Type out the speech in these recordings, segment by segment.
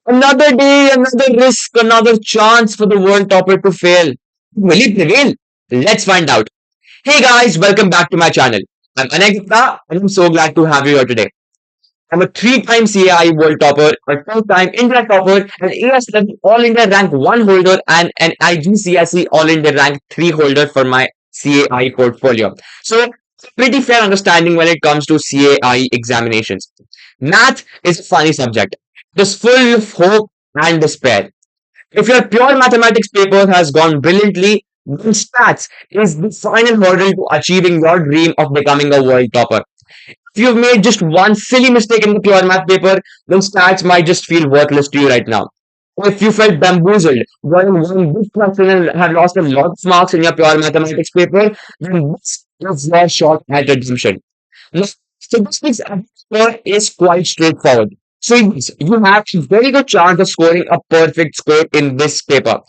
Another day, another risk, another chance for the world topper to fail. Will he prevail? Let's find out. Hey guys, welcome back to my channel. I'm Anek Gupta and I'm so glad to have you here today. I'm a three-time CAI world topper, a two-time India topper, an AS11 All India rank 1 holder, and an IGCSE All India rank 3 holder for my CAI portfolio. So, pretty fair understanding when it comes to CAI examinations. Math is a funny subject. It is full of hope and despair. If your pure mathematics paper has gone brilliantly, then stats is the final hurdle to achieving your dream of becoming a world topper. If you've made just one silly mistake in the pure math paper, then stats might just feel worthless to you right now. Or if you felt bamboozled, one big question and have lost a lot of marks in your pure mathematics paper, then this is your shot at redemption. Now, statistics at score is quite straightforward. So yes, you have a very good chance of scoring a perfect score in this paper.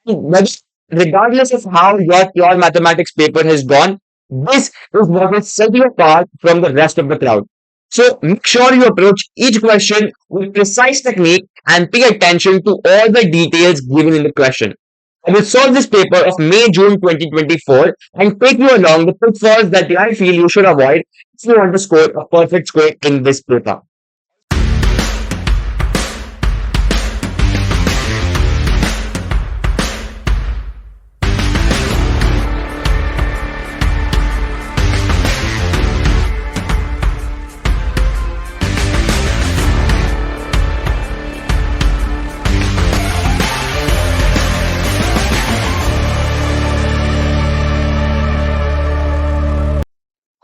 But regardless of how your pure mathematics paper has gone, this is what will set you apart from the rest of the crowd. So make sure you approach each question with precise technique and pay attention to all the details given in the question. I will solve this paper of May-June 2024 and take you along the pitfalls that I feel you should avoid if you want to score a perfect score in this paper.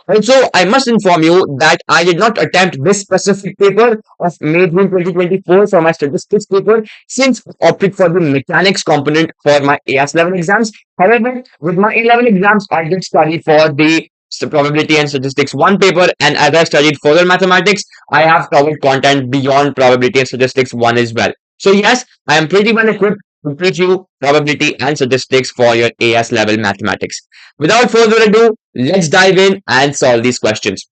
Also, I must inform you that I did not attempt this specific paper of May-June 2024 for my statistics paper since I opted for the mechanics component for my AS level exams. However, with my A level exams, I did study for the probability and statistics 1 paper, and as I studied further mathematics, I have covered content beyond probability and statistics 1 as well. So, yes, I am pretty well equipped to teach you probability and statistics for your AS level mathematics. Without further ado, let's dive in and solve these questions.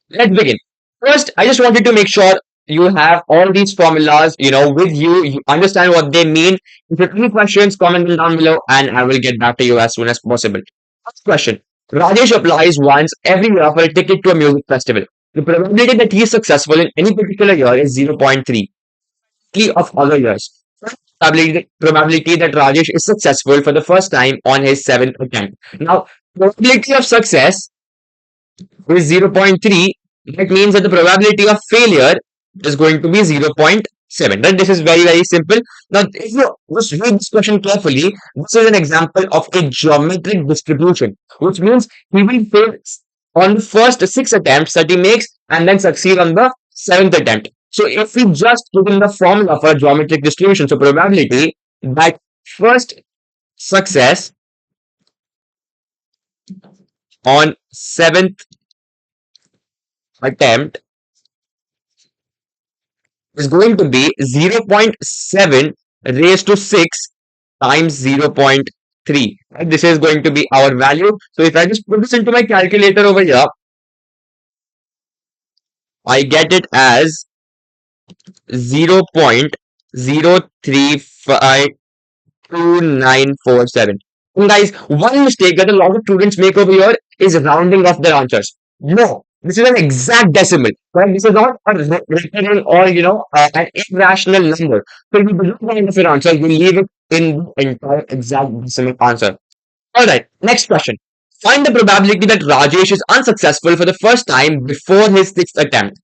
Let's begin. First, I just wanted to make sure you have all these formulas, with you. You understand what they mean. If you have any questions, comment them down below and I will get back to you as soon as possible. First question. Rajesh applies once every year for a ticket to a music festival. The probability that he is successful in any particular year is 0.3 of other years. Probability that Rajesh is successful for the first time on his seventh attempt. Now, probability of success is 0.3. That means that the probability of failure is going to be 0.7. Right? This is very, very simple. Now, if you just read this question carefully, this is an example of a geometric distribution, which means he will fail on the first 6 attempts that he makes and then succeed on the 7th attempt. So if we just put in the formula for a geometric distribution, so probability that first success on 7th attempt is going to be 0.7 raised to 6 times 0.3. Right? This is going to be our value. So if I just put this into my calculator over here, I get it as 0.0352947. And guys, one mistake that a lot of students make over here is rounding off their answers. No, this is an exact decimal. Right? This is not a recurrent or an irrational number. So if you do not round off your answer, you leave it in the entire exact decimal answer. Alright, next question. Find the probability that Rajesh is unsuccessful for the first time before his 6th attempt.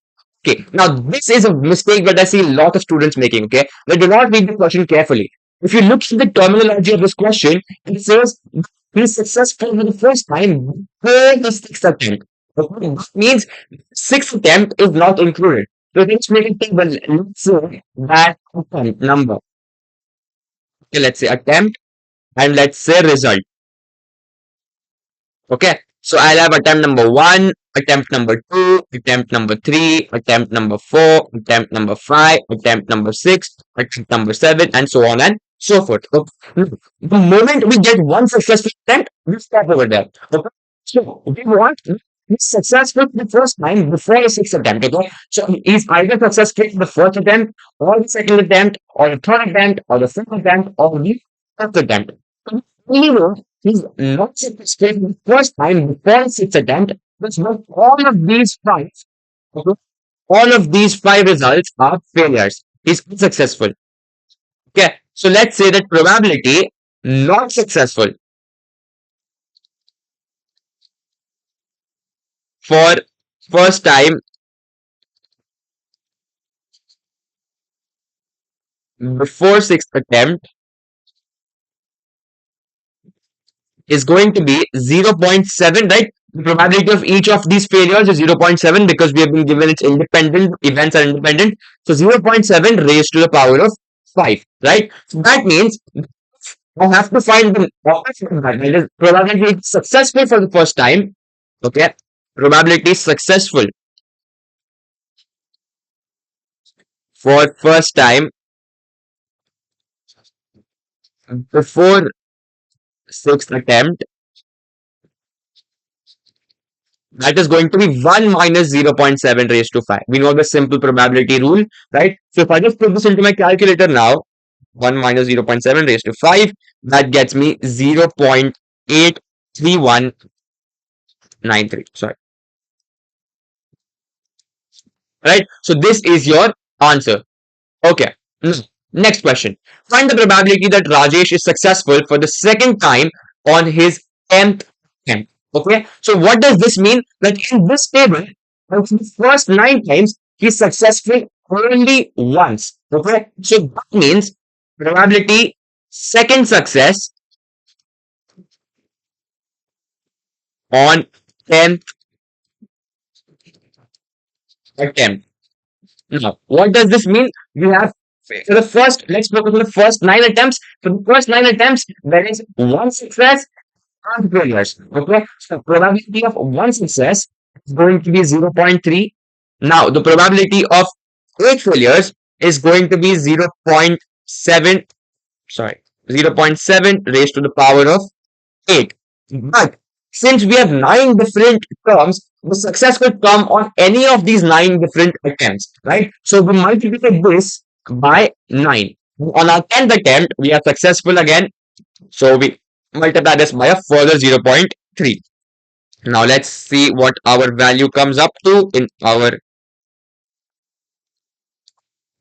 Okay, now this is a mistake that I see a lot of students making. Okay, they do not read the question carefully. If you look at the terminology of this question, it says he is successful for the first time before the 6th attempt. Okay, that means 6th attempt is not included. So let's make it table. Let's say that attempt number. Okay, let's say attempt and let's say result. Okay, so I'll have attempt number 1, attempt number 2, attempt number 3, attempt number 4, attempt number 5, attempt number 6, attempt number 7, and so on and so forth. Okay. The moment we get one successful attempt, we stop over there. Okay. So we want He's successful the first time before the sixth attempt. Okay, so he's either successful the first attempt, or the second attempt, or the third attempt, or the fifth attempt, or the fifth attempt. Anyway, he's not successful the first time before the sixth attempt. But not all of these five, okay, all of these five results are failures. He's unsuccessful. Okay, so let's say that probability not successful for first time before sixth attempt is going to be 0.7, right? The probability of each of these failures is 0.7 because we have been given its independent, events are independent. So 0.7 raised to the power of 5, right? So that means I have to find the probability successful for the first time. Okay, probability successful for first time before sixth attempt, that is going to be 1 minus 0.7 raised to 5. We know the simple probability rule, right? So if I just put this into my calculator now, 1 minus 0.7 raised to 5, that gets me 0.83193. Sorry. Right? So this is your answer. Okay. Next question. Find the probability that Rajesh is successful for the second time on his 10th attempt. Okay. So what does this mean? That in this table, of the first 9 times, he's successful only once. Okay. So that means probability second success on 10th attempt. Now, what does this mean? We have for the first, let's focus on the first 9 attempts. For the first 9 attempts, there is one success and failures. Okay, so probability of one success is going to be 0.3. Now, the probability of 8 failures is going to be 0.7. Sorry, 0.7 raised to the power of 8. But since we have 9 different terms, the success could come on any of these 9 different attempts, right? So we multiply this by 9. On our 10th attempt, we are successful again. So we multiply this by a further 0.3. Now let's see what our value comes up to in our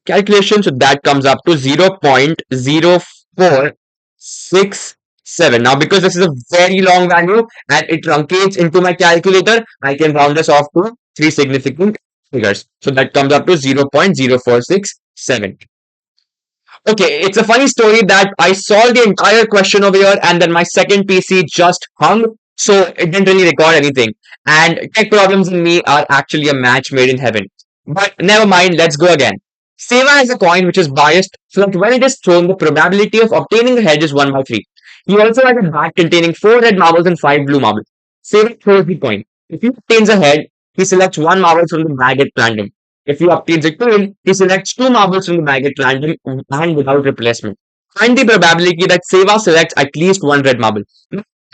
calculation. So that comes up to 0.0467. Now, because this is a very long value and it truncates into my calculator, I can round this off to 3 significant figures. So that comes up to 0.0467. Okay, it's a funny story that I solved the entire question over here and then my second PC just hung. So it didn't really record anything. And tech problems and me are actually a match made in heaven. But never mind, let's go again. Seva has a coin which is biased so that when it is thrown, the probability of obtaining the head is 1 by 3. He also has a bag containing 4 red marbles and 5 blue marbles. Seva throws the coin. If he obtains a head, he selects 1 marble from the bag at random. If he obtains a tail, he selects 2 marbles from the bag at random and without replacement. Find the probability that Seva selects at least 1 red marble.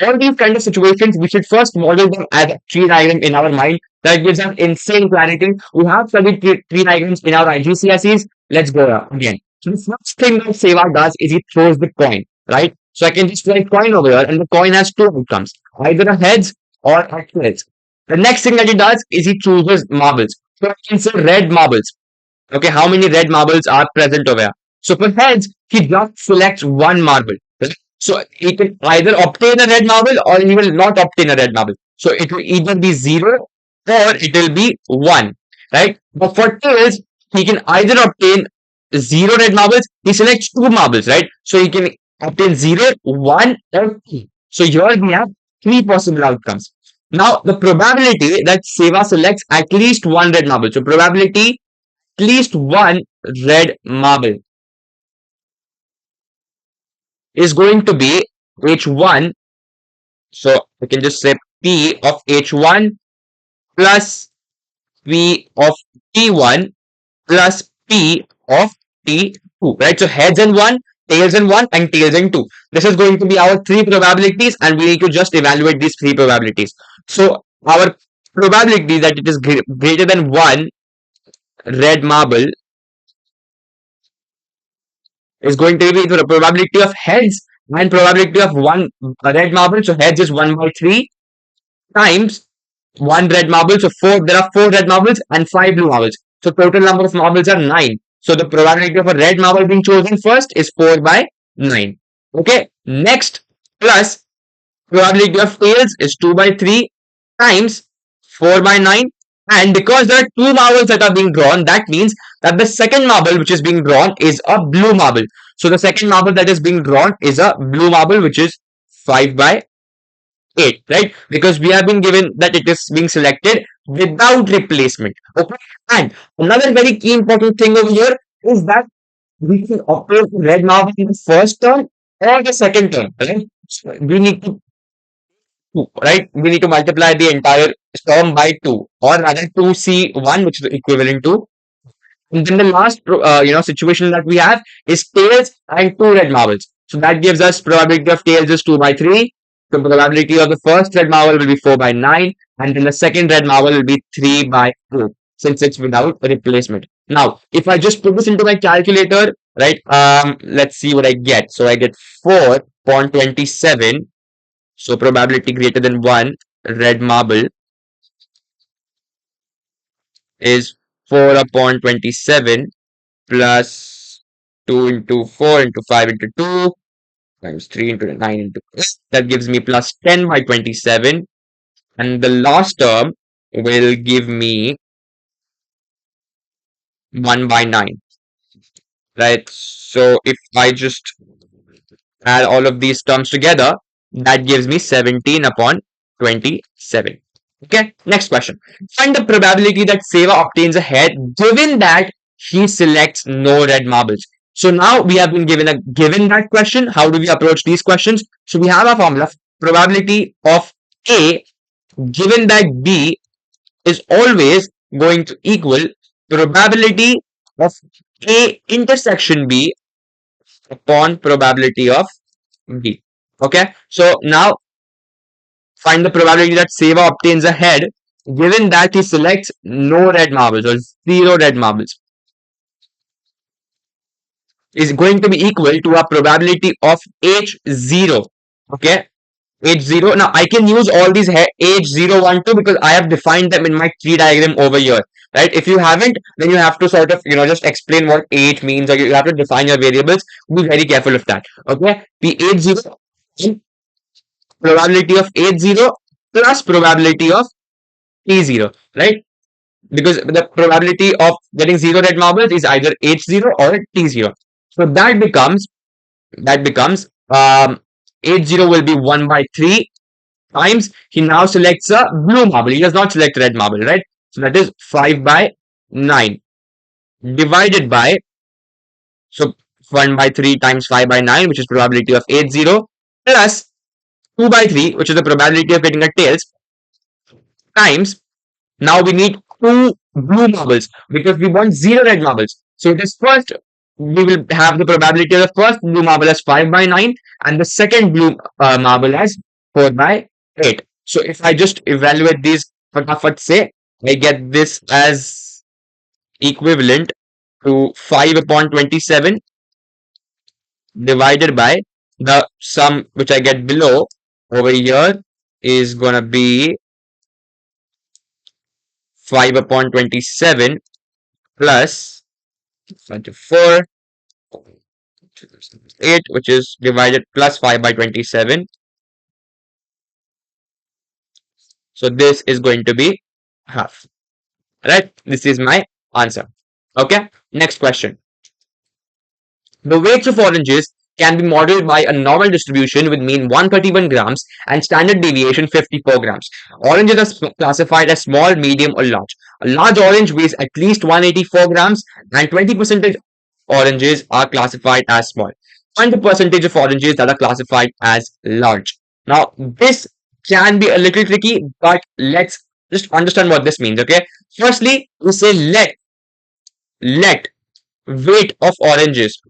All these kind of situations, we should first model them as a tree diagram in our mind. That gives us insane clarity. We have studied tree diagrams in our IGCSEs. Let's go again. So the first thing that Seva does is he throws the coin, right? So I can just write coin over here, and the coin has 2 outcomes, either a heads or a tails. The next thing that he does is he chooses marbles. So I can say red marbles. Okay, how many red marbles are present over here? So for heads, he just selects 1 marble. Right? So he can either obtain a red marble or he will not obtain a red marble. So it will either be 0 or it will be 1. Right? But for tails, he can either obtain 0 red marbles, he selects 2 marbles, right? So he can obtain 0, 1 or 2. So here we have 3 possible outcomes. Now the probability that Seva selects at least 1 red marble. So probability at least 1 red marble is going to be H1. So we can just say P of H1 plus P of T1 plus P of T2, right? So heads in 1, tails in 1 and tails in 2. This is going to be our 3 probabilities and we need to just evaluate these 3 probabilities. So our probability that it is greater than one red marble is going to be the probability of heads and probability of one red marble. So heads is 1 by 3 times one red marble. So there are four red marbles and five blue marbles. So total number of marbles are 9. So the probability of a red marble being chosen first is 4 by 9. Okay. Next, plus probability of tails is 2 by 3 times 4 by 9. And because there are two marbles that are being drawn, that means that the second marble which is being drawn is a blue marble. So the second marble that is being drawn is a blue marble, which is 5 by 8, right? Because we have been given that it is being selected without replacement. Okay. And another very key important thing over here is that we can operate red marble in the first term or the second term, right? So we need to 2, right? We need to multiply the entire term by 2, or rather 2C1, which is equivalent to. And then the last situation that we have is tails and two red marbles. So that gives us probability of tails is 2 by 3. The probability of the first red marble will be 4 by 9, and then the second red marble will be 3 by 2, since it's without replacement. Now, if I just put this into my calculator, right? Let's see what I get. So I get 4.27. So probability greater than 1 red marble is 4 upon 27 plus 2 into 4 into 5 into 2 times 3 into 9 into 8. That gives me plus 10 by 27. And the last term will give me 1 by 9. Right? So if I just add all of these terms together, that gives me 17 upon 27. Okay, next question. Find the probability that Seva obtains a head given that he selects no red marbles. So now we have been given that question. How do we approach these questions? So we have a formula. Probability of A given that B is always going to equal probability of A intersection B upon probability of B. Okay, so now find the probability that Seva obtains a head given that he selects no red marbles or zero red marbles is going to be equal to a probability of H0. Okay, H0. Now I can use all these H0, 1, 2 because I have defined them in my tree diagram over here. Right? If you haven't, then you have to sort of just explain what H means, or you have to define your variables. Be very careful of that. Okay, the H0 probability of H0 plus probability of T0, right? Because the probability of getting zero red marbles is either H0 or T0. So that becomes H0 will be 1 by 3 times he now selects a blue marble. He does not select red marble, right? So that is 5 by 9 divided by, so 1 by 3 times 5 by 9, which is probability of H0, plus 2 by 3, which is the probability of getting a tails, times, now we need two blue marbles because we want zero red marbles. So it is first, we will have the probability of the first blue marble as 5 by 9 and the second blue marble as 4 by 8. So if I just evaluate these, say, I get this as equivalent to 5 upon 27 divided by the sum which I get below over here is gonna be 5 upon 27 plus 24 8, which is divided plus 5 by 27. So this is going to be half. Right? This is my answer. Okay. Next question. The weights of oranges can be modeled by a normal distribution with mean 131 grams and standard deviation 54 grams. Oranges are classified as small, medium, or large. A large orange weighs at least 184 grams and 20% oranges are classified as small. Find the percentage of oranges that are classified as large. Now, this can be a little tricky, but let's just understand what this means. Okay. Firstly, we say let weight of oranges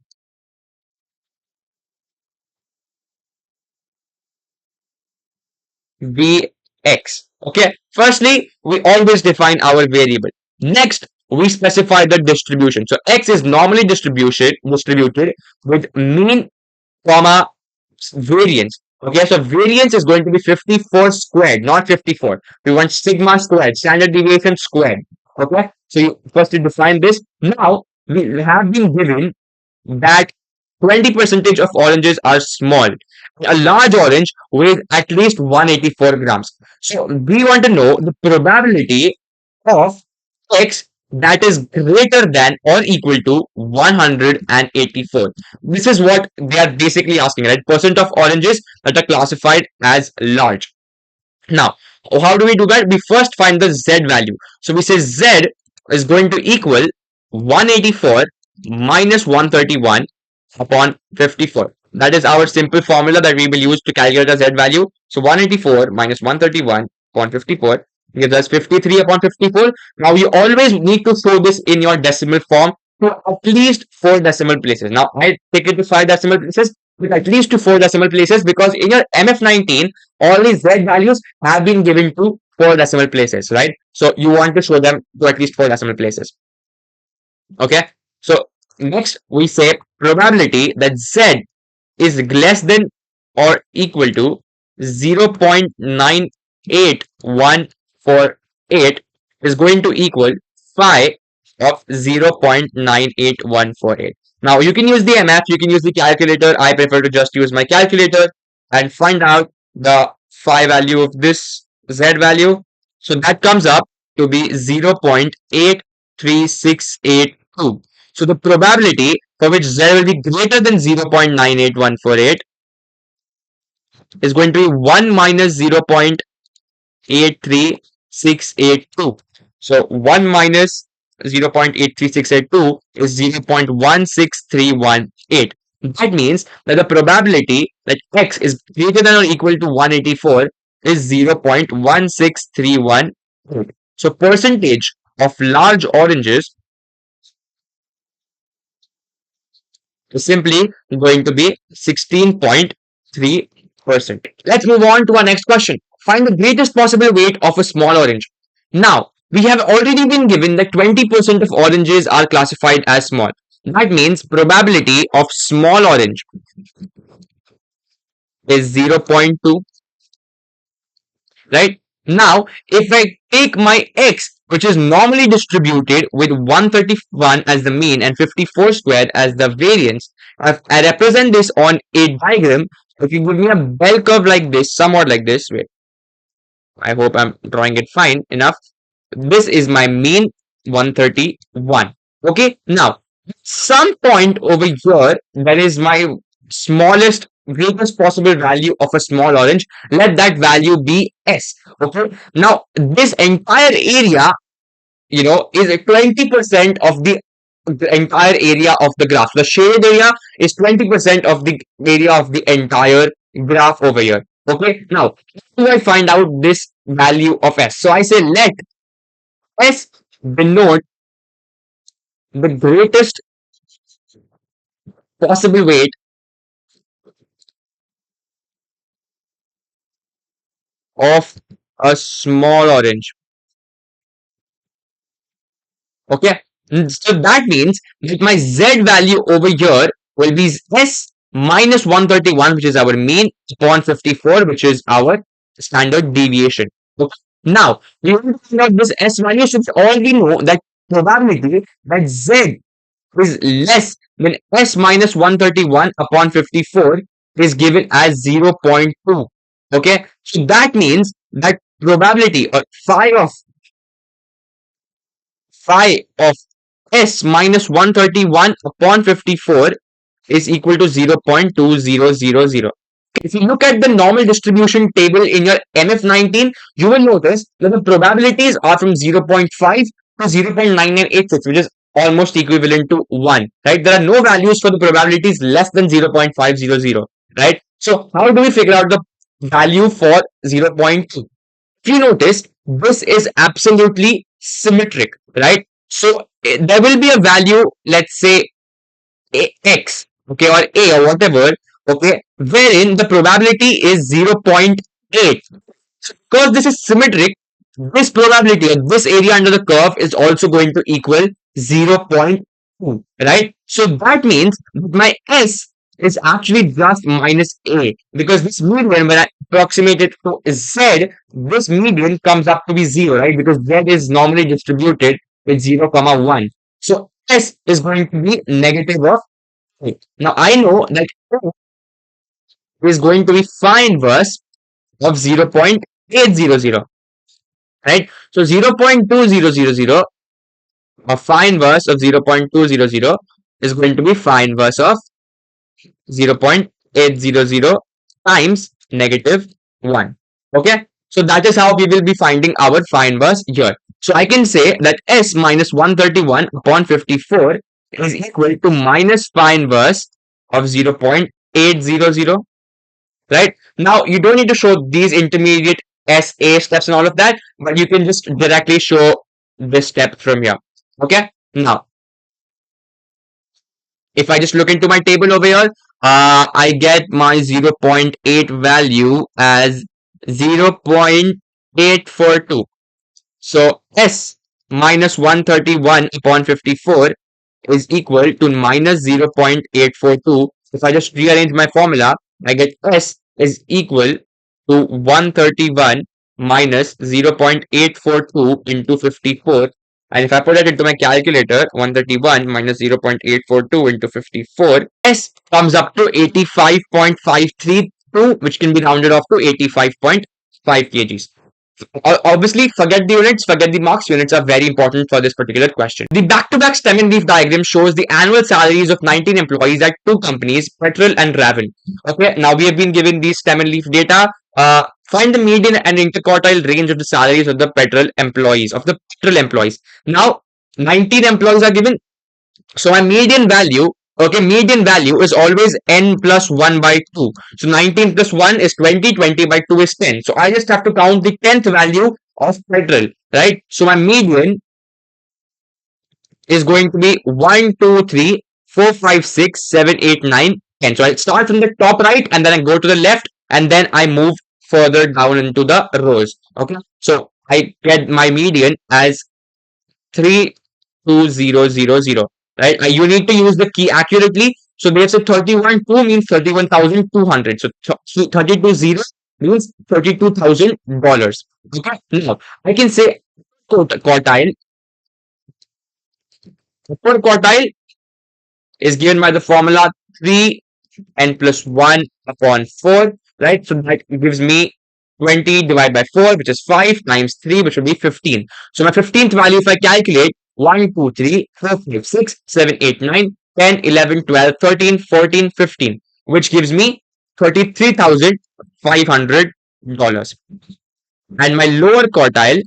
be X. Okay, firstly, we always define our variable. Next, we specify the distribution. So x is normally distributed with mean, comma, variance. Okay, so variance is going to be 54 squared, not 54. We want sigma squared, standard deviation squared. Okay, so you first you define this. Now we have been given that 20 percentage of oranges are small. A large orange weighs at least 184 grams. So we want to know the probability of x that is greater than or equal to 184. This is what they are basically asking, right? Percent of oranges that are classified as large. Now, how do we do that? We first find the z value. So we say z is going to equal 184 minus 131 upon 54. That is our simple formula that we will use to calculate the z value. So 184 minus 131 upon 54 gives us 53 upon 54. Now you always need to show this in your decimal form to at least 4 decimal places. Now I take it to 5 decimal places, but at least to 4 decimal places, because in your MF19 all these z values have been given to 4 decimal places, right? So you want to show them to at least 4 decimal places. Okay, so next we say probability that z is less than or equal to 0.98148 is going to equal phi of 0.98148. Now you can use the MF, you can use the calculator. I prefer to just use my calculator and find out the phi value of this z value. So that comes up to be 0.83682. So the probability for which z will be greater than 0.98148 is going to be 1 minus 0.83682. So 1 minus 0.83682 is 0.16318. That means that the probability that x is greater than or equal to 184 is 0.16318. So percentage of large oranges is simply going to be 16.3%. Let's move on to our next question. Find the greatest possible weight of a small orange. Now, we have already been given that 20% of oranges are classified as small. That means probability of small orange is 0.2, right? Now, if I take my x, which is normally distributed with 131 as the mean and 54 squared as the variance, I represent this on a diagram. If you give me a bell curve like this, somewhat like this, wait, I hope I'm drawing it fine enough. This is my mean 131. Okay, now some point over here, that is my smallest, greatest possible value of a small orange. Let that value be s. Okay, now this entire area, is 20% of the entire area of the graph. The shaded area is 20% of the area of the entire graph over here. Okay, now how do I find out this value of s? So I say let s denote the greatest possible weight of a small orange. Okay, so that means that my z value over here will be s minus 131, which is our mean, upon 54, which is our standard deviation. Okay. Now, we want to find out this s value, since all we know that probability that z is less than s minus 131 upon 54 is given as 0.2. Okay, so that means that probability or phi of s minus 131 upon 54 is equal to 0.2000. If you look at the normal distribution table in your MF19, you will notice that the probabilities are from 0.5 to 0.9986, which is almost equivalent to 1, right? There are no values for the probabilities less than 0.500, right? So how do we figure out the value for 0.2? If you notice, this is absolutely symmetric, right? So there will be a value, let's say x, okay, or a or whatever, okay, wherein the probability is 0.8. So because this is symmetric, this probability or this area under the curve is also going to equal 0.2, right? So that means my S is actually just minus A, because this median, when I approximate it to Z, this median comes up to be 0, right? Because Z is normally distributed with 0, comma 1. So S is going to be negative of A. Now I know that A is going to be phi inverse of 0.800, right? So 0.2000, a phi inverse of 0.200 is going to be phi inverse of 0.800 times negative 1. Okay, so that is how we will be finding our phi inverse here. So I can say that S minus 131 upon 54 is equal to minus phi inverse of 0.800. Right? Now, you don't need to show these intermediate SA steps and all of that, but you can just directly show this step from here. Okay? Now, if I just look into my table over here, I get my 0.8 value as 0.842. So, S minus 131 upon 54 is equal to minus 0.842. If I just rearrange my formula, I get S is equal to 131 minus 0.842 into 54. And if I put it into my calculator, 131 minus 0.842 into 54, S comes up to 85.532, which can be rounded off to 85.5 kgs. Obviously, forget the units, forget the marks. Units are very important for this particular question. The back-to-back stem and leaf diagram shows the annual salaries of 19 employees at two companies, Petrol and Ravel. Okay, now we have been given the stem and leaf data. Find the median and interquartile range of the salaries of the Petrol employees. Now, 19 employees are given. So my median value, okay, median value is always n plus 1 by 2. So 19 plus 1 is 20, 20 by 2 is 10. So I just have to count the 10th value of Petrol, right? So my median is going to be 1, 2, 3, 4, 5, 6, 7, 8, 9, 10. So I'll start from the top right and then I go to the left and then I move further down into the rows. Okay, so I get my median as 32000, right? You need to use the key accurately. So they said 31.2 means 31,200. So 32.0 means $32,000. Okay. Now I can say quartile. Upper quartile is given by the formula 3n plus 1 upon 4, right? So that gives me 20 divided by 4, which is 5 times 3, which would be 15. So my 15th value, if I calculate 1, 2, 3, 4, 5, 6, 7, 8, 9, 10, 11, 12, 13, 14, 15, which gives me $33,500. And my lower quartile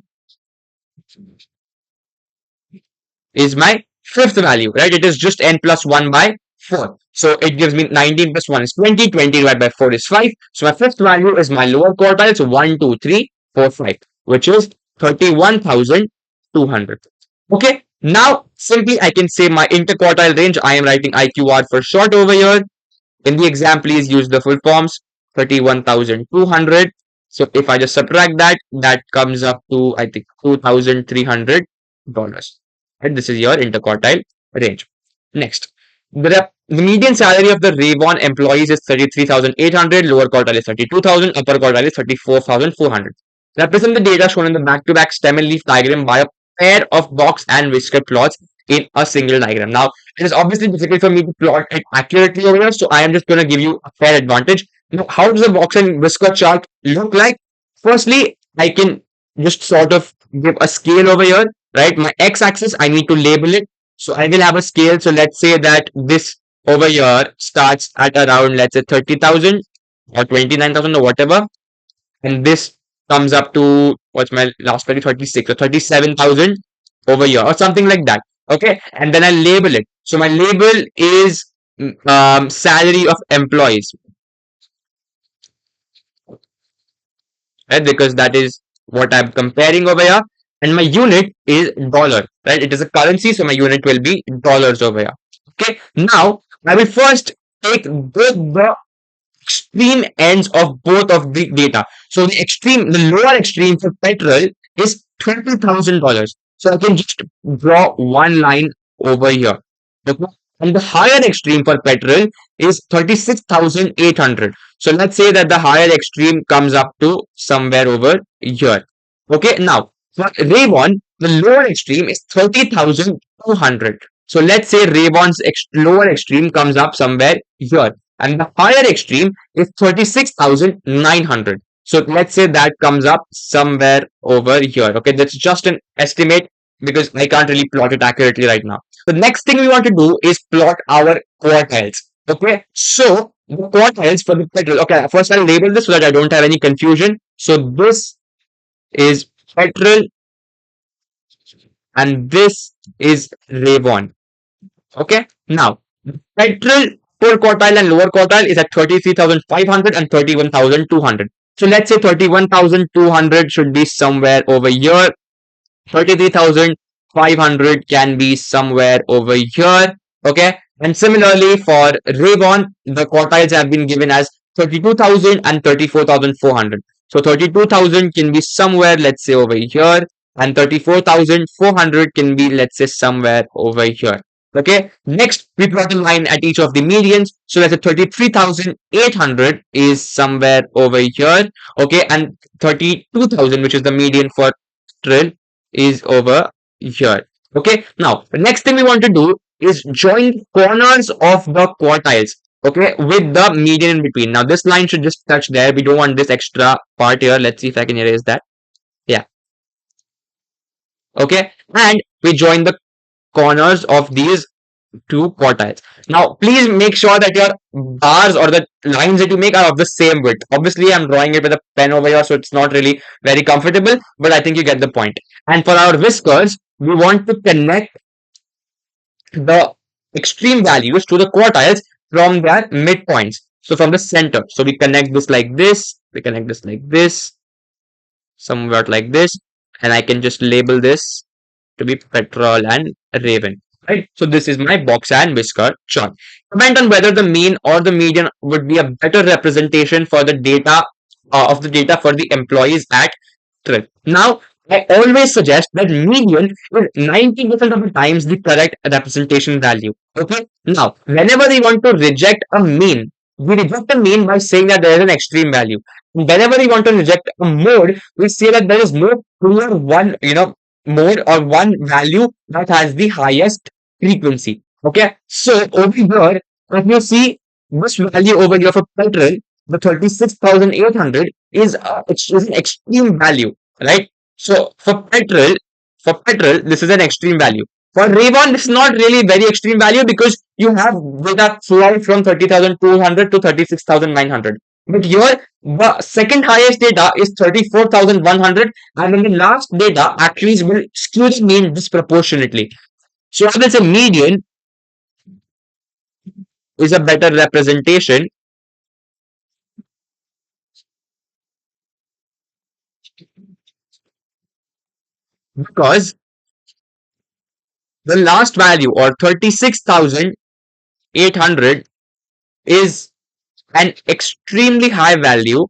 is my fifth value, right? It is just n plus 1 by 4. So it gives me 19 plus 1 is 20, 20 divided by 4 is 5. So my fifth value is my lower quartile. So 1, 2, 3, 4, 5, which is 31,200. Okay. Now, simply I can say my interquartile range. I am writing IQR for short over here. In the exam, please use the full forms. 31,200. So if I just subtract that, that comes up to, I think, $2,300. Right? This is your interquartile range. Next, the median salary of the Rayvon employees is 33,800, lower quartile is 32,000, upper quartile is 34,400. Represent the data shown in the back-to-back stem and leaf diagram by a pair of box and whisker plots in a single diagram. Now, it is obviously difficult for me to plot it accurately over here, so I am just going to give you a fair advantage. Now, how does a box and whisker chart look like? Firstly, I can just sort of give a scale over here, right? My x-axis, I need to label it. So I will have a scale. So let's say that this over here starts at around, let's say 30,000 or 29,000 or whatever. And this comes up to, what's my last value, 36 or 37,000 over here or something like that. Okay. And then I label it. So my label is salary of employees. Right? Because that is what I'm comparing over here. And my unit is dollar, right? It is a currency, so my unit will be dollars over here. Okay. Now I will first take both the extreme ends of both of the data. So the lower extreme for petrol is $20,000. So I can just draw one line over here. Okay? And the higher extreme for petrol is 36,800. So let's say that the higher extreme comes up to somewhere over here. Okay, now for Rayvon, the lower extreme is 30,200. So let's say Rayvon's lower extreme comes up somewhere here, and the higher extreme is 36,900. So let's say that comes up somewhere over here. Okay, that's just an estimate because I can't really plot it accurately right now. The next thing we want to do is plot our quartiles. Okay, so the quartiles for the petrol. Okay, first I'll label this so that I don't have any confusion. So this is petrol and this is Rayvon. Okay, now petrol upper quartile and lower quartile is at 33,500 and 31,200. So let's say 31,200 should be somewhere over here. 33,500 can be somewhere over here. Okay, and similarly for Rayvon, the quartiles have been given as 32,000 and 34,400. So 32,000 can be somewhere, let's say over here, and 34,400 can be, let's say, somewhere over here. Okay, next we plot a line at each of the medians. So let's say 33,800 is somewhere over here. Okay, and 32,000, which is the median for drill, is over here. Okay, now the next thing we want to do is join corners of the quartiles. Okay, with the median in between. Now this line should just touch there. We don't want this extra part here. Let's see if I can erase that. Yeah. Okay, and we join the corners of these two quartiles. Now, please make sure that your bars or the lines that you make are of the same width. Obviously, I'm drawing it with a pen over here, so it's not really very comfortable, but I think you get the point. And for our whiskers, we want to connect the extreme values to the quartiles from their midpoints. So from the center. So we connect this like this, we connect this like this, somewhat like this, and I can just label this to be petrol and Raven. Right? So this is my box and whisker chart. Comment on whether the mean or the median would be a better representation for the data of the data for the employees at Trip. Now, I always suggest that median is 90% of the times the correct representation value. Okay. Now, whenever we want to reject a mean, we reject a mean by saying that there is an extreme value. Whenever we want to reject a mode, we say that there is no clear one, mode or one value that has the highest frequency. Okay, so over here, if you see this value over here for petrol, the 36,800 is an extreme value, right? So for petrol, this is an extreme value. For Rayvon, this is not really very extreme value because you have data flowing from 30,200 to 36,900. But here, the second highest data is 34,100, and then the last data actually will skew the mean disproportionately. So I will say median is a better representation because the last value or 36,800 is an extremely high value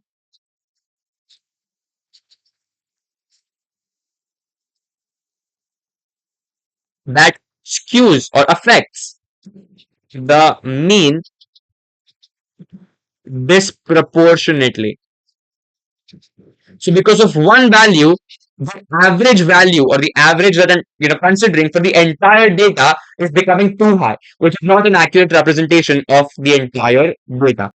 that skews or affects the mean disproportionately. So because of one value, the average value or the average that I'm considering for the entire data is becoming too high, which is not an accurate representation of the entire data.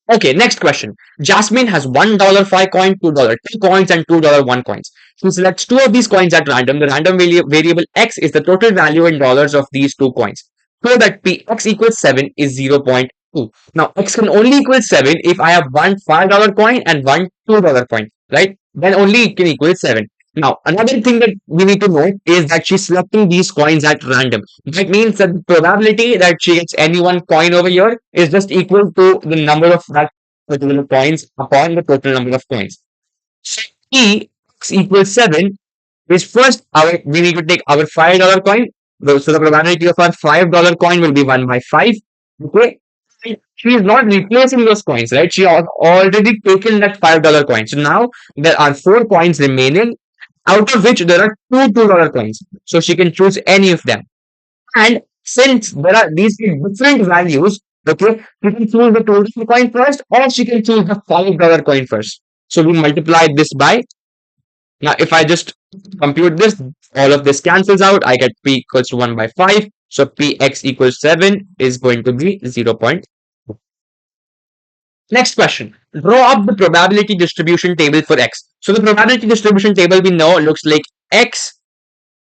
Okay, next question. Jasmine has $1 5 coin, $2 2 coins, and $2 1 coins. She selects two of these coins at random. The random variable x is the total value in dollars of these two coins. So that x equals 7 is 0.2. Now, x can only equal 7 if I have one $5 coin and one $2 coin, right? Then only it can equal 7. Now, another thing that we need to know is that she's selecting these coins at random. That means that the probability that she gets any one coin over here is just equal to the number of that particular coins upon the total number of coins. So, E x equals 7 is first we need to take our $5 coin. So the probability of our $5 coin will be 1 by 5. Okay. she is not replacing those coins, right? She has already taken that $5 coin. So now there are 4 coins remaining, out of which there are two $2 coins. So she can choose any of them. And since there are these different values, okay, she can choose the $2 coin first, or she can choose the $5 coin first. So we multiply this by, now if I just compute this, all of this cancels out. I get p equals to 1 by 5. So px equals 7 is going to be 0.2. Next question. Draw up the probability distribution table for x. So the probability distribution table we know looks like x,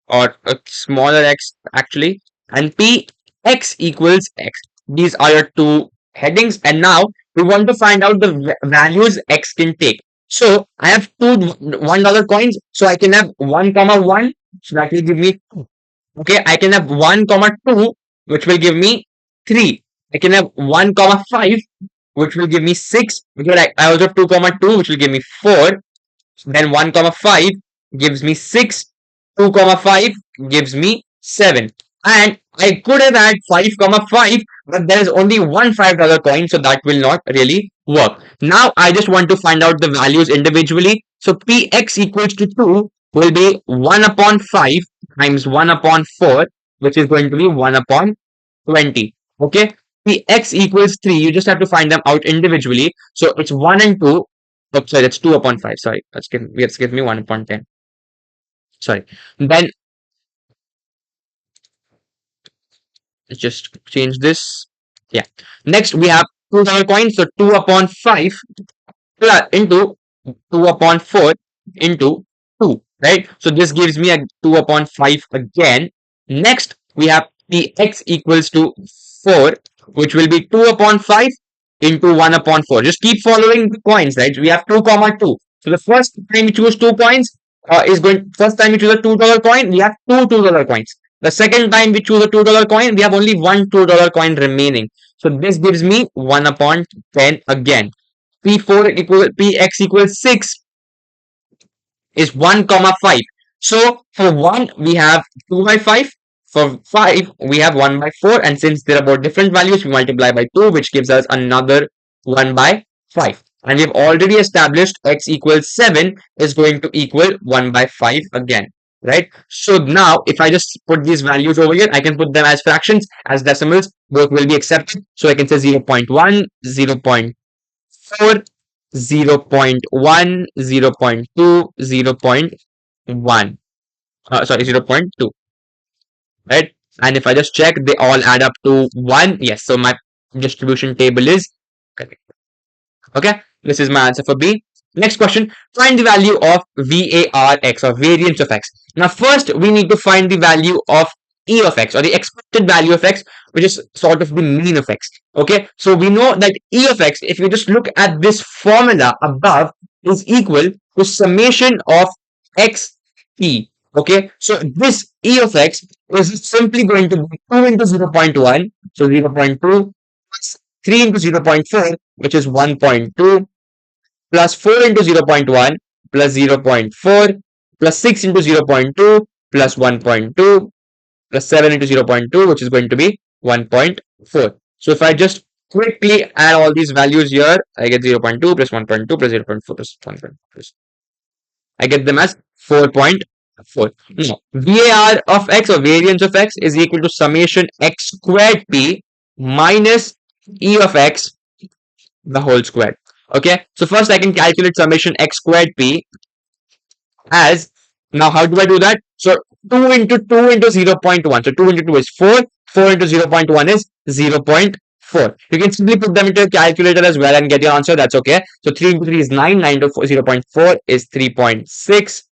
or a smaller x actually, and p x equals x. These are your two headings, and now we want to find out the values x can take. So I have two $1 coins, so I can have 1 comma 1, so that will give me 2. Okay, I can have 1 comma 2, which will give me 3. I can have 1 comma 5, which will give me 6. Because I also have 2 comma 2, which will give me 4. Then 1 comma 5 gives me 6. 2 comma 5 gives me 7. And I could have had 5 comma 5, but there is only one $5 coin, so that will not really work. Now I just want to find out the values individually. So px equals to 2 will be 1 upon 5 times 1 upon 4, which is going to be 1 upon 20. Okay, px equals 3. You just have to find them out individually. So it's 1 and 2. Oh, sorry, that's 2 upon 5. Sorry, let's give me 1 upon 10. Sorry. Then let's just change this. Yeah. Next, we have $2 coins. So 2 upon 5 into 2 upon 4 into 2. Right? So this gives me a 2 upon 5 again. Next, we have the x equals to 4, which will be 2 upon 5 into 1 upon 4. Just keep following the coins, right? We have 2 comma 2. So the first time we choose 2 coins, first time we choose a $2 coin, we have two $2 coins. The second time we choose a $2 coin, we have only one $2 coin remaining. So this gives me 1 upon 10 again. Px equals 6 is 1 comma 5. So for 1, we have 2 by 5. For 5, we have 1 by 4. And since they're about different values, we multiply by 2, which gives us another 1 by 5. And we've already established x equals 7 is going to equal 1 by 5 again. Right? So now, if I just put these values over here, I can put them as fractions, as decimals. Both will be accepted. So I can say 0.1, 0.4, 0.1, 0.2, 0.1. Sorry, 0.2. Right? And if I just check, they all add up to 1. Yes, so my distribution table is correct. Okay, this is my answer for B. Next question, find the value of VARX, or variance of x. Now first, we need to find the value of E of x, or the expected value of x, which is sort of the mean of x. Okay, so we know that E of x, if you just look at this formula above, is equal to summation of x E. Okay, so this E of x is simply going to be 2 into 0.1, so 0.2 plus 3 into 0.4, which is 1.2, plus 4 into 0.1 plus 0.4 plus 6 into 0.2 plus 1.2 plus 7 into 0.2, which is going to be 1.4. So if I just quickly add all these values here, I get 0.2 plus 1.2 plus 0.4 plus 1.4. I get them as 4.4. Now, VAR of x, or variance of x, is equal to summation x squared p minus E of x, the whole square. Okay, so first I can calculate summation x squared p as, now how do I do that? So 2 into 2 into 0.1. So 2 into 2 is 4. 4 into 0.1 is 0.4. You can simply put them into a calculator as well and get your answer. That's okay. So 3 into 3 is 9. 9 into 0.4 is 3.6.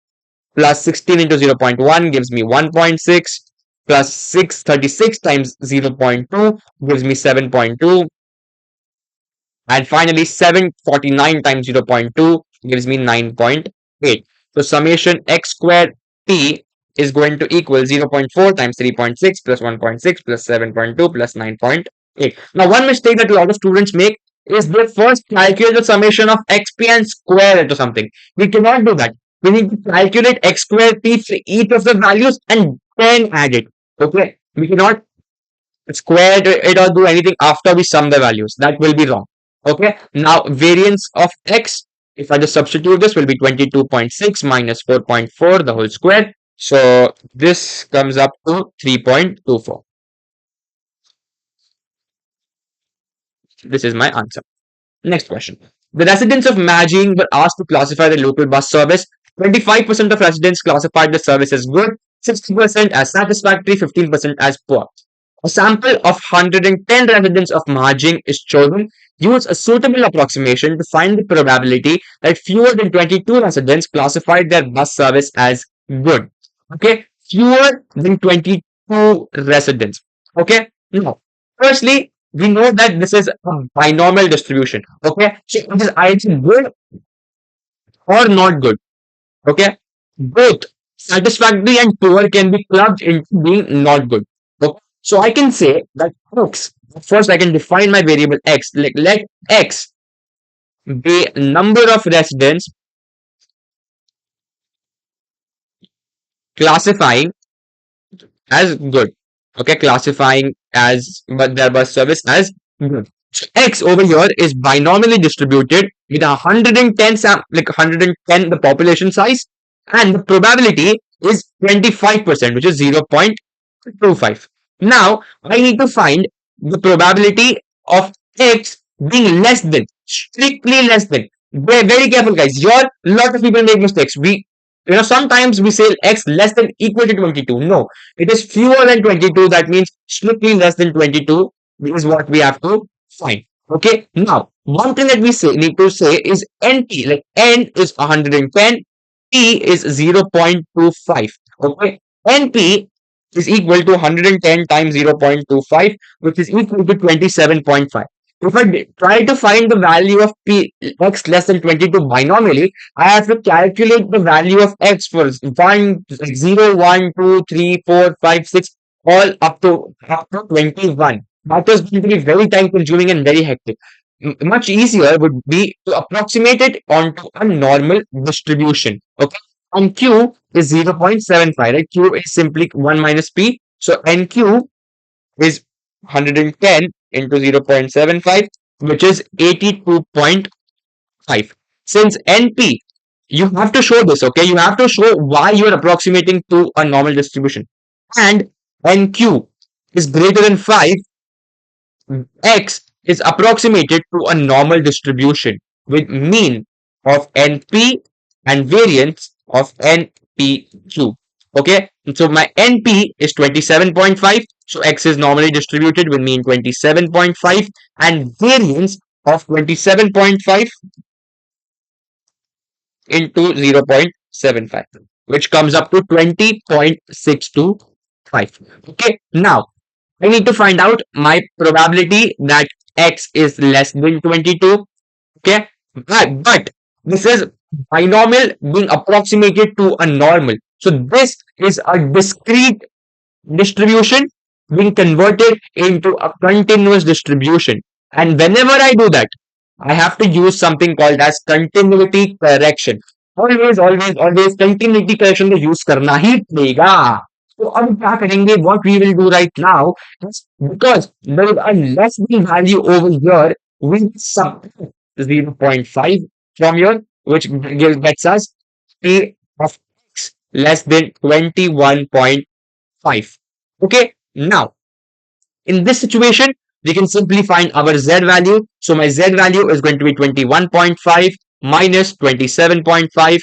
Plus 16 into 0.1 gives me 1.6. Plus 36 times 0.2 gives me 7.2. And finally, 749 times 0.2 gives me 9.8. So summation x squared p is going to equal 0.4 times 3.6 plus 1.6 plus 7.2 plus 9.8. Now, one mistake that a lot of students make is they first calculate the summation of xp and square it to something. We cannot do that. We need to calculate x squared p for each of the values and then add it. Okay? We cannot square it or do anything after we sum the values. That will be wrong. Okay. Now variance of x, if I just substitute this, will be 22.6 minus 4.4 the whole square. So this comes up to 3.24. This is my answer. Next question. The residents of Majing were asked to classify the local bus service. 25% of residents classified the service as good, 60% as satisfactory, 15% as poor. A sample of 110 residents of Majing is chosen. Use a suitable approximation to find the probability that fewer than 22 residents classified their bus service as good. Okay, fewer than 22 residents. Okay, now, firstly, we know that this is a binomial distribution. Okay, so it is either good or not good. Okay, both satisfactory and poor can be clubbed into being not good. Okay, so I can say that x. First, I can define my variable x. Like let x be number of residents classifying as good. Okay, classifying as but their bus service as good. So x over here is binomially distributed with 110 like 110 the population size, and the probability is 25%, which is 0.25. Now I need to find the probability of x being less than, strictly less than. Very careful, guys. Here, a lot of people make mistakes. Sometimes we say x less than equal to 22. No, it is fewer than 22. That means strictly less than 22 is what we have to find. Okay. Now, one thing that we need to say is NP. Like N is 110, P is 0.25. Okay. NP is equal to 110 times 0.25, which is equal to 27.5. If I try to find the value of p x less than 22 binomially, I have to calculate the value of x for 1, like 0, 1, 2, 3, 4, 5, 6, all up to 21. That is going to be very time consuming and very hectic. Much easier would be to approximate it onto a normal distribution. Okay. And Q is 0.75, right? Q is simply 1 minus P. So NQ is 110 into 0.75, which is 82.5. Since NP, you have to show this, okay? You have to show why you are approximating to a normal distribution. And NQ is greater than 5, X is approximated to a normal distribution with mean of NP and variance of NPQ. Okay, so my NP is 27.5, so X is normally distributed with mean 27.5 and variance of 27.5 into 0.75, which comes up to 20.625. Okay, now I need to find out my probability that x is less than 22. Okay, but this is binomial being approximated to a normal. So this is a discrete distribution being converted into a continuous distribution. And whenever I do that, I have to use something called as continuity correction. Always continuity correction को use करना ही पड़ेगा. तो अब क्या करेंगे? What we will do right now is, because there is a less than value over here, we subtract 0.5 from here, which gets us p of x less than 21.5. Okay, now in this situation, we can simply find our z value. So my z value is going to be 21.5 minus 27.5.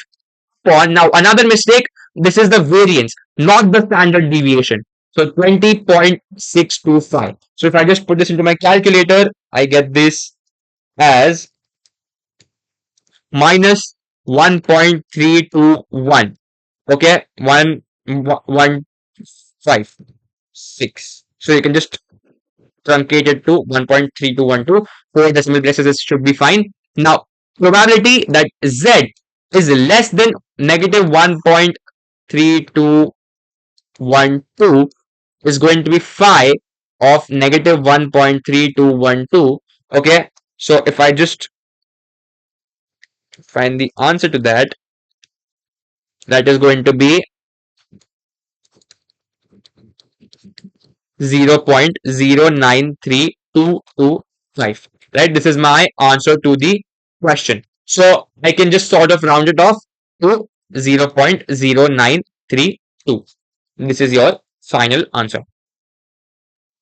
Now another mistake, this is the variance, not the standard deviation. So 20.625. So if I just put this into my calculator, I get this as minus 1.321. Okay, 1.156. So you can just truncate it to 1.3212. 4 decimal places, it should be fine. Now, probability that z is less than negative 1.3212 is going to be phi of negative 1.3212. Okay, so if I just find the answer to that, that is going to be 0.093225. Right? This is my answer to the question. So I can just sort of round it off to 0.0932. This is your final answer.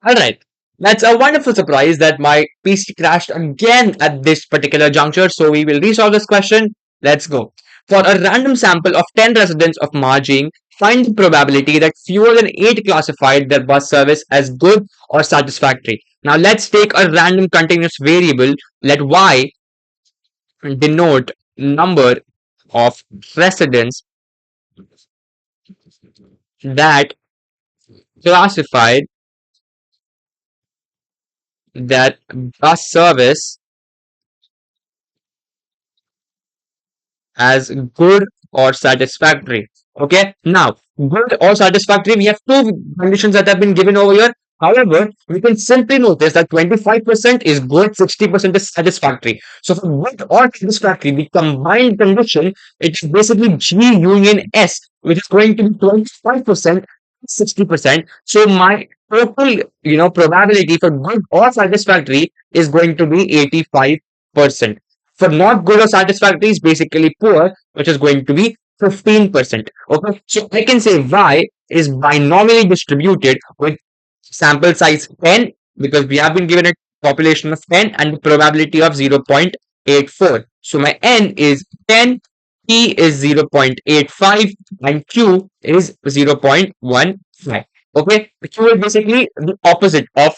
All right. That's a wonderful surprise that my PC crashed again at this particular juncture. So we will resolve this question. Let's go. For a random sample of 10 residents of Marjing, find the probability that fewer than 8 classified their bus service as good or satisfactory. Now let's take a random continuous variable. Let y denote number of residents that classified that bus service as good or satisfactory. Okay, now good or satisfactory, we have two conditions that have been given over here. However, we can simply notice that 25% is good, 60% is satisfactory. So for good or satisfactory, the combined condition, it is basically G union S, which is going to be 25%, 60%. So my total, probability for good or satisfactory is going to be 85%. For not good or satisfactory is basically poor, which is going to be 15%. Okay, so I can say Y is binomially distributed with sample size 10 because we have been given a population of 10 and the probability of 0.84. So my N is 10, P is 0.85 and Q is 0.15. Okay, Q is basically the opposite of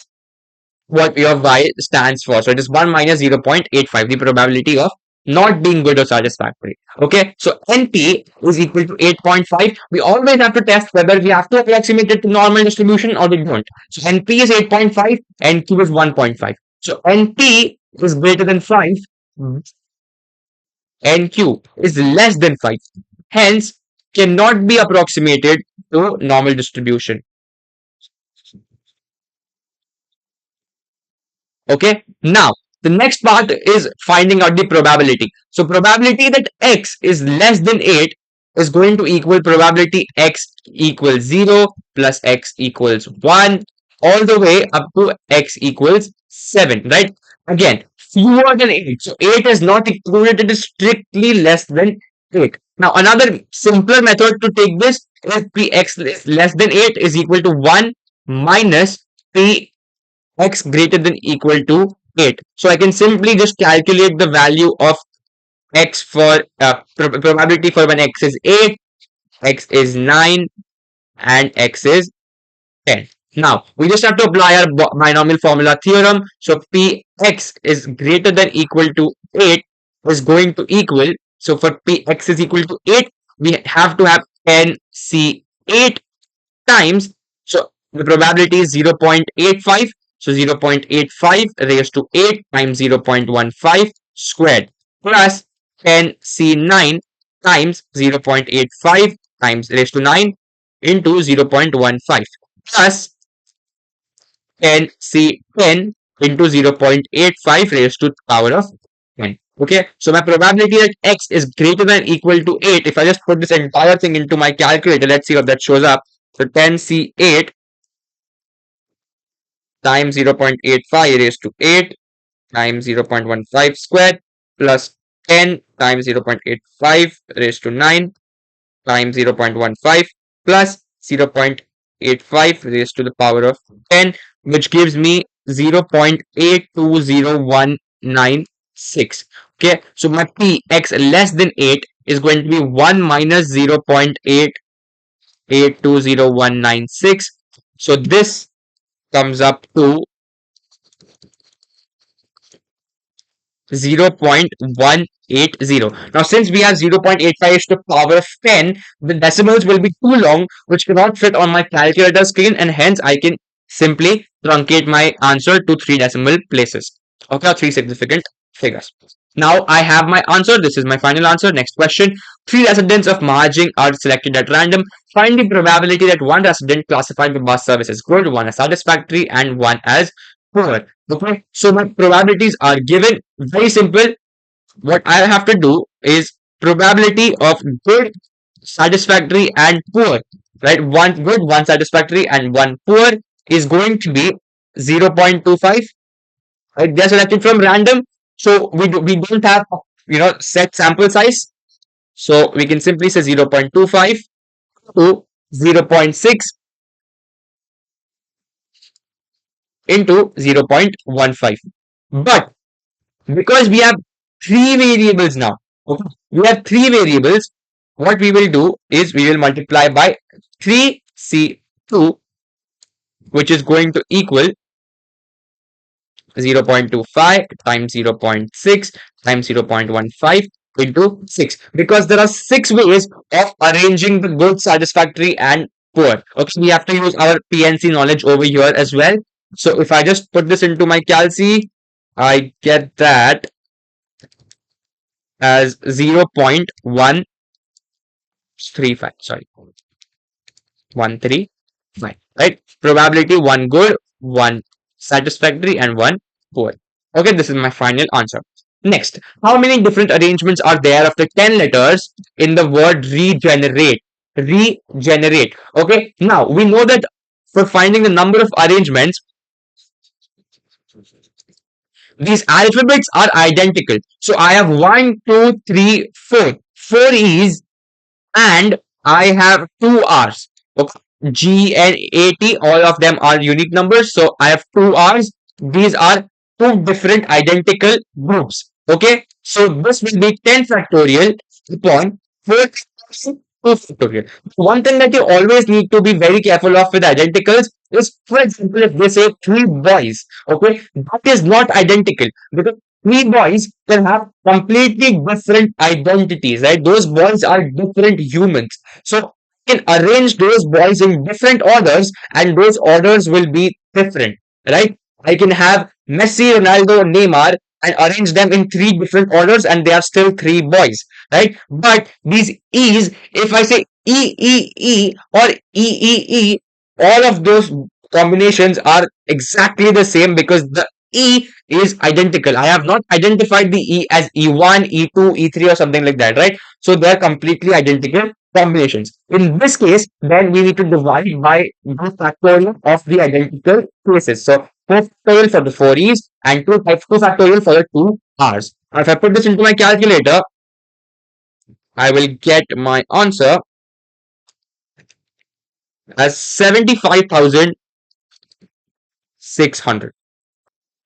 what your y stands for. So it is 1 minus 0.85, the probability of not being good or satisfactory. Okay, so NP is equal to 8.5. We always have to test whether we have to approximate it to normal distribution or we don't. So NP is 8.5, NQ is 1.5. So NP is greater than 5, NQ is less than 5. Hence, cannot be approximated to normal distribution. Okay. Now, the next part is finding out the probability. So probability that x is less than 8 is going to equal probability x equals 0 plus x equals 1 all the way up to x equals 7, right? Again, fewer than 8. So 8 is not included. It is strictly less than 8. Now, another simpler method to take this is px is less than 8 is equal to 1 minus p x greater than equal to 8. So I can simply just calculate the value of x for probability for when x is 8, x is 9 and x is 10. Now we just have to apply our binomial formula theorem. So px is greater than equal to 8 is going to equal, so for px is equal to 8, we have to have nc8 times, so the probability is 0.85. So 0.85 raised to 8 times 0.15 squared plus 10c9 times 0.85 times raised to 9 into 0.15 plus 10c10 into 0.85 raised to the power of 10. Okay, so my probability that x is greater than equal to 8, if I just put this entire thing into my calculator, let's see if that shows up. So 10c8 times 0.85 raised to 8 times 0.15 squared plus 10 times 0.85 raised to 9 times 0.15 plus 0.85 raised to the power of 10, which gives me 0.820196. Okay, so my px less than 8 is going to be 1 minus 0.820196. So this comes up to 0.180. Now, since we have 0.85 is to the power of 10, the decimals will be too long, which cannot fit on my calculator screen, and hence I can simply truncate my answer to 3 decimal places. Okay, or 3 significant figures. Now I have my answer. This is my final answer. Next question. 3 residents of Marjing are selected at random. Find the probability that one resident classified the bus service as good, one as satisfactory, and one as poor. Okay, so my probabilities are given. Very simple. What I have to do is probability of good, satisfactory, and poor. Right, one good, one satisfactory, and one poor. is going to be 0.25. Right? They're selected from random, so we don't have set sample size. So we can simply say 0.25 to 0.6 into 0.15. But because we have three variables now, okay, we have three variables. What we will do is we will multiply by 3C2, which is going to equal 0.25 times 0.6 times 0.15 into 6, because there are six ways of arranging the good, satisfactory, and poor. Okay, we have to use our PNC knowledge over here as well. So if I just put this into my calci, I get that as 0.135. Sorry, 135. Right? Probability: one good, one satisfactory, and one poor. Okay, this is my final answer. Next, how many different arrangements are there of the 10 letters in the word regenerate? Regenerate. Okay, now we know that for finding the number of arrangements, these alphabets are identical. So I have 1, 2, 3, 4. 4 E's and I have 2 R's. Okay. G and AT, all of them are unique numbers. So I have 2 R's. These are two different identical groups. Okay. So this will be 10 factorial upon 4 factorial, 2 factorial. One thing that you always need to be very careful of with identicals is, for example, if they say three boys, okay, that is not identical, because three boys can have completely different identities, right? Those boys are different humans. So you can arrange those boys in different orders and those orders will be different, right? I can have Messi, Ronaldo, Neymar and arrange them in three different orders and they are still three boys, right? But these E's, if I say E or E, all of those combinations are exactly the same because the E is identical. I have not identified the E as E1, E2, E3 or something like that, right? So they're completely identical combinations. In this case, then we need to divide by the factorial of the identical cases. So 4 factorial for the 4 E's and 2 factorial for the 2 R's. Now, if I put this into my calculator, I will get my answer as 75,600.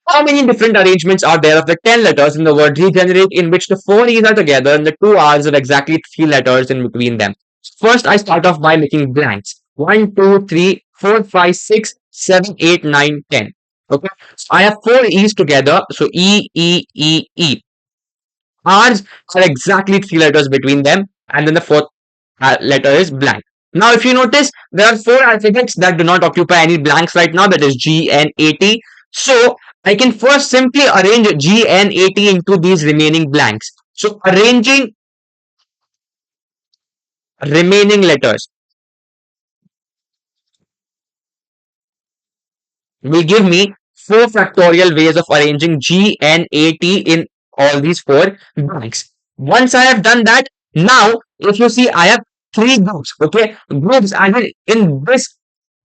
How many different arrangements are there of the 10 letters in the word regenerate in which the 4 E's are together and the 2 R's are exactly 3 letters in between them? First, I start off by making blanks. 1, 2, 3, 4, 5, 6, 7, 8, 9, 10. Okay. So I have 4 E's together. So E, E, E, E. R's are exactly 3 letters between them. And then the fourth letter is blank. Now, if you notice, there are 4 alphabets that do not occupy any blanks right now. That is G, N, A, T. So I can first simply arrange G, N, A, T into these remaining blanks. So arranging remaining letters will give me 4 factorial ways of arranging G, N, A, T in all these 4 blanks. Once I have done that, now if you see, I have 3 groups, okay, groups, and in this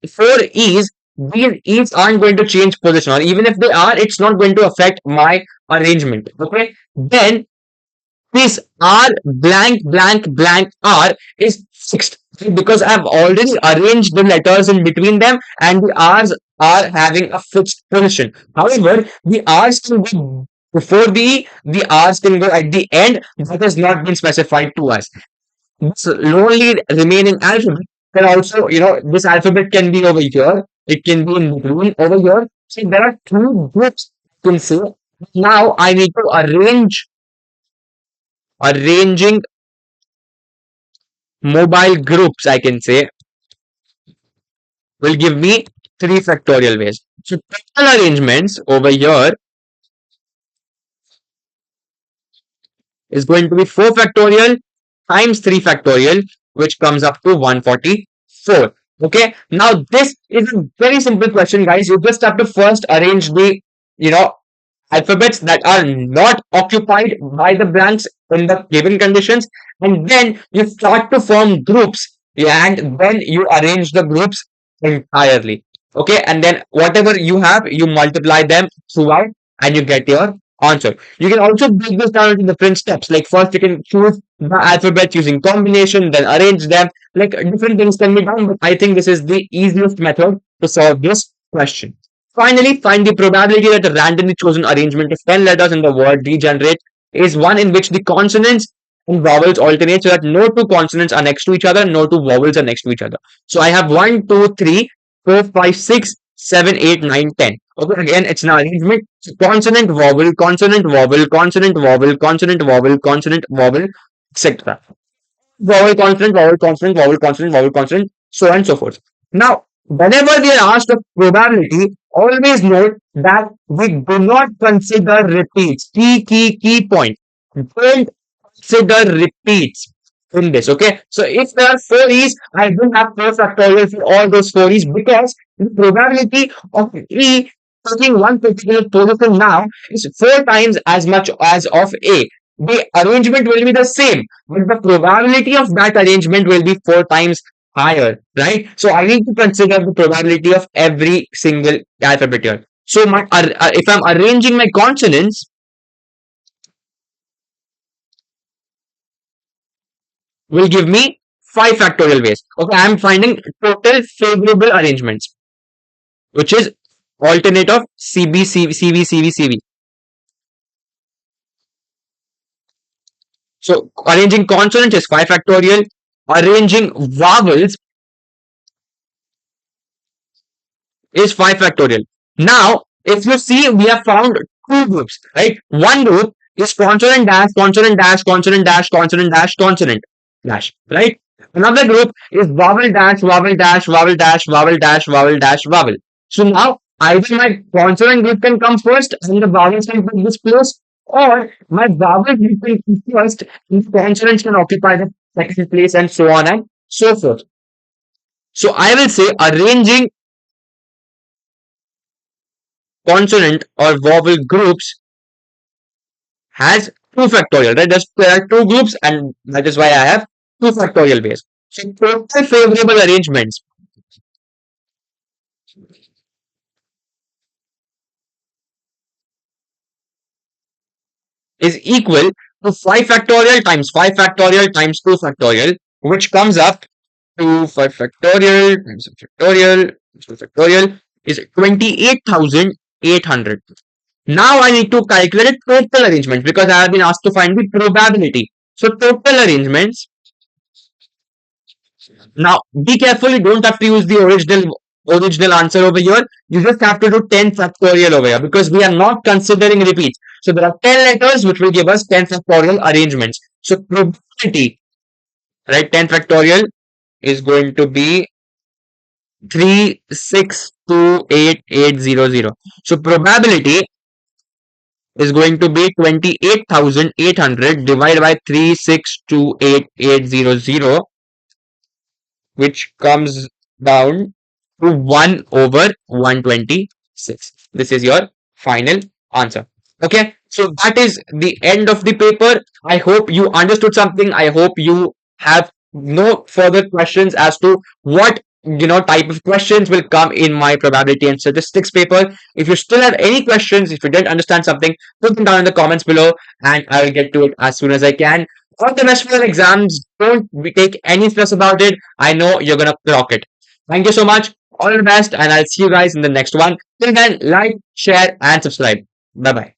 4 E's, these E's aren't going to change position, or even if they are, it's not going to affect my arrangement, okay. Then this R blank blank blank R is fixed because I've already arranged the letters in between them and the R's are having a fixed position. However, the R's can go before the R's can go at the end. That has not been specified to us. This lonely remaining alphabet can also, this alphabet can be over here. It can be in between over here. So there are two groups you can say. Now I need to arranging mobile groups, I can say, will give me 3 factorial ways. So total arrangements over here is going to be 4 factorial times 3 factorial, which comes up to 144. Okay, now this is a very simple question, guys. You just have to first arrange the, alphabets that are not occupied by the blanks in the given conditions, and then you start to form groups, and then you arrange the groups entirely. Okay, and then whatever you have, you multiply them throughout and you get your answer. You can also break this down into different steps. Like first you can choose the alphabet using combination, then arrange them. Like different things can be done, but I think this is the easiest method to solve this question. Finally, find the probability that a randomly chosen arrangement of 10 letters in the word regenerate is one in which the consonants and vowels alternate so that no two consonants are next to each other, no two vowels are next to each other. So I have 1, 2, 3, 4, 5, 6, 7, 8, 9, 10. Okay, again, it's an arrangement. So consonant, vowel, consonant, vowel, consonant, vowel, consonant, vowel, consonant, vowel, etc. Vowel, consonant, vowel, consonant, vowel, consonant, vowel, consonant, so on and so forth. Now, whenever we are asked of probability, always note that we do not consider repeats. Key point. Don't consider repeats in this. Okay. So if there are four E's, I do have four factorial for all those four E's because the probability of E taking one particular position now is four times as much as of A. The arrangement will be the same, but the probability of that arrangement will be four times higher, right? So I need to consider the probability of every single alphabet here. So if I'm arranging my consonants, will give me 5 factorial ways. Okay, I'm finding total favorable arrangements, which is alternate of CB, CV. So arranging consonants is 5 factorial. Arranging vowels is 5 factorial. Now, if you see, we have found two groups, right? One group is consonant dash, consonant dash, consonant dash, consonant dash, consonant dash, right? Another group is vowel dash, vowel dash, vowel dash, vowel dash, vowel dash, vowel. So now either my consonant group can come first and the vowels can take this place, or my vowel group can come first and the consonants can occupy the second place, and so on and so forth. So I will say arranging consonant or vowel groups has 2 factorial, right? There are two groups, and that is why I have 2 factorial ways. So total favorable arrangements is equal to 5 factorial times 5 factorial times 2 factorial, which comes up to 5 factorial times factorial times 2 factorial is 28,800. Now I need to calculate total arrangements because I have been asked to find the probability. So total arrangements. Now be careful, you don't have to use the original answer over here. You just have to do 10 factorial over here because we are not considering repeats. So there are 10 letters which will give us 10 factorial arrangements. So probability, right? 10 factorial is going to be 3628800. So probability is going to be 28,800 divided by 3628800, which comes down to 1 over 126. This is your final answer. Okay, so that is the end of the paper. I hope you understood something. I hope you have no further questions as to what type of questions will come in my probability and statistics paper. If you still have any questions, if you didn't understand something, put them down in the comments below and I will get to it as soon as I can. All the best for your exams. Don't take any stress about it. I know you're gonna clock it. Thank you so much. All the best, and I'll see you guys in the next one. Till then, like, share, and subscribe. Bye bye.